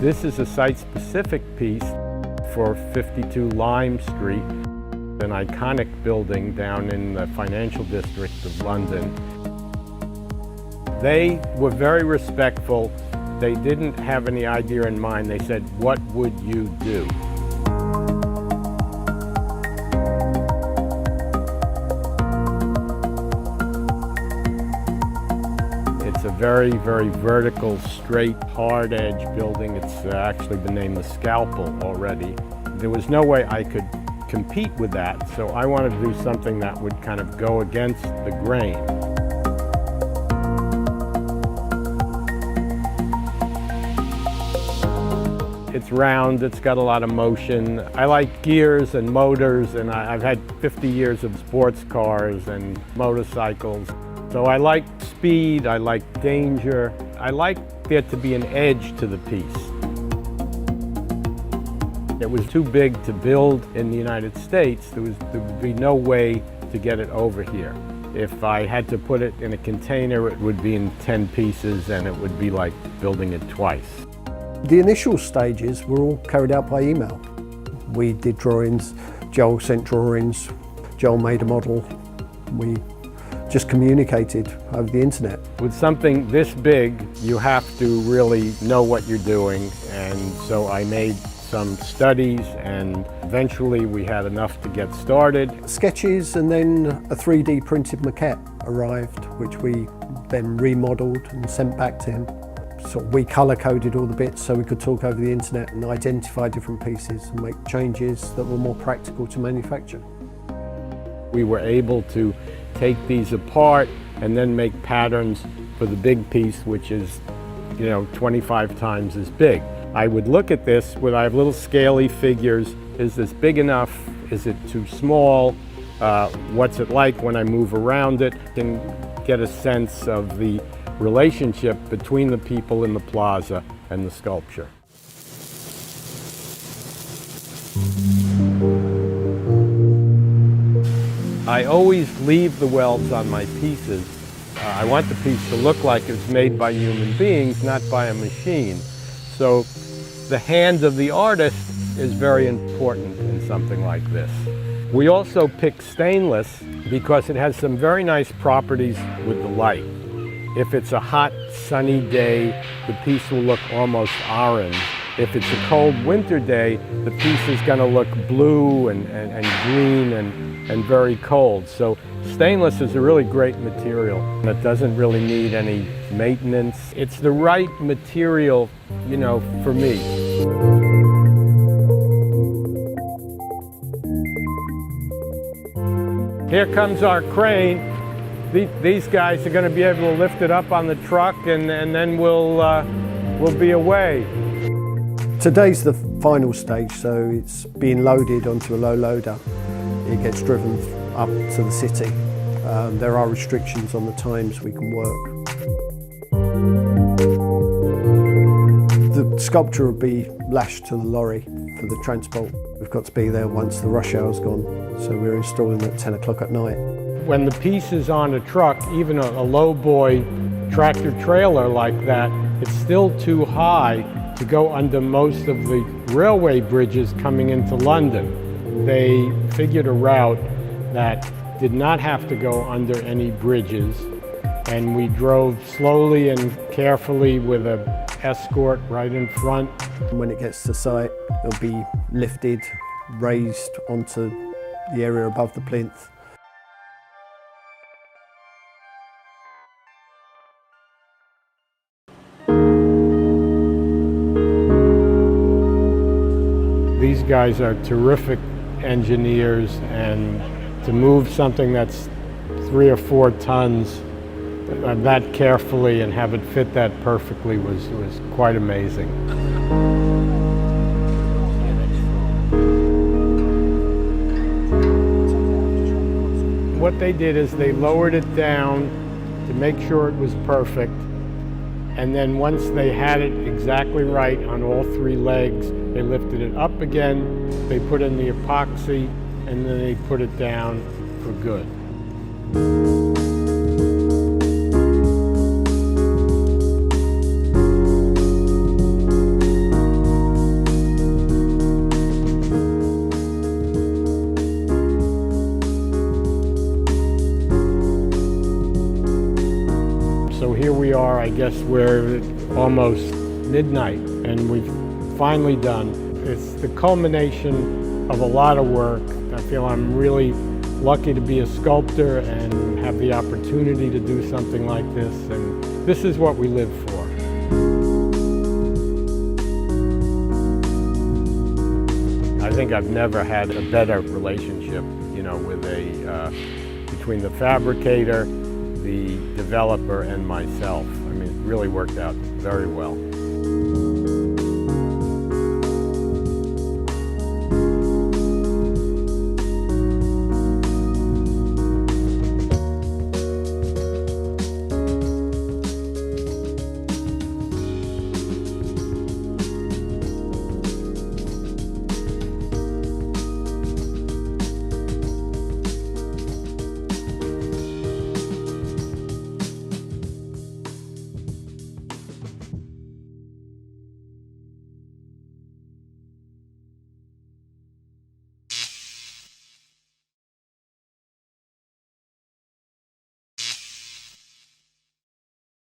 This is a site-specific piece for 52 Lime Street, an iconic building down in the financial district of London. They were very respectful. They didn't have any idea in mind. They said, "What would you do?" It's a very, very vertical, straight, hard edge building. It's actually been named the Scalpel already. There was no way I could compete with that, so I wanted to do something that would kind of go against the grain. It's round, it's got a lot of motion. I like gears and motors, and I've had 50 years of sports cars and motorcycles. So I like speed, I like danger. I like there to be an edge to the piece. It was too big to build in the United States. There would be no way to get it over here. If I had to put it in a container, it would be in 10 pieces, and it would be like building it twice. The initial stages were all carried out by email. We did drawings, Joel sent drawings, Joel made a model. We just communicated over the internet. With something this big, you have to really know what you're doing, and so I made some studies, and eventually we had enough to get started. Sketches, and then a 3D printed maquette arrived, which we then remodeled and sent back to him. So we color-coded all the bits so we could talk over the internet and identify different pieces and make changes that were more practical to manufacture. We were able to take these apart and then make patterns for the big piece, which is, 25 times as big. I would look at this I have little scaly figures. Is this big enough? Is it too small? What's it like when I move around it? And get a sense of the relationship between the people in the plaza and the sculpture. I always leave the welds on my pieces. I want the piece to look like it's made by human beings, not by a machine. So the hand of the artist is very important in something like this. We also pick stainless because it has some very nice properties with the light. If it's a hot, sunny day, the piece will look almost orange. If it's a cold winter day, the piece is going to look blue and green and very cold. So stainless is a really great material that doesn't really need any maintenance. It's the right material, for me. Here comes our crane. These guys are going to be able to lift it up on the truck, and then we'll be away. Today's the final stage, so it's being loaded onto a low loader. It gets driven up to the city. There are restrictions on the times we can work. The sculpture will be lashed to the lorry for the transport. We've got to be there once the rush hour's gone, so we're installing at 10 o'clock at night. When the piece is on a truck, even a low-boy tractor trailer like that, it's still too high to go under most of the railway bridges coming into London. They figured a route that did not have to go under any bridges, and we drove slowly and carefully with an escort right in front. When it gets to site, it'll be lifted, raised onto the area above the plinth. These guys are terrific engineers, and to move something that's 3 or 4 tons that carefully and have it fit that perfectly was quite amazing. What they did is they lowered it down to make sure it was perfect, and then once they had it exactly right on all 3 legs, they lifted it up again, they put in the epoxy, and then they put it down for good. we are, I guess we're almost midnight, and we've finally done. It's the culmination of a lot of work. I feel I'm really lucky to be a sculptor and have the opportunity to do something like this, and this is what we live for. I think I've never had a better relationship, with between the fabricator, the developer, and myself. I mean, it really worked out very well.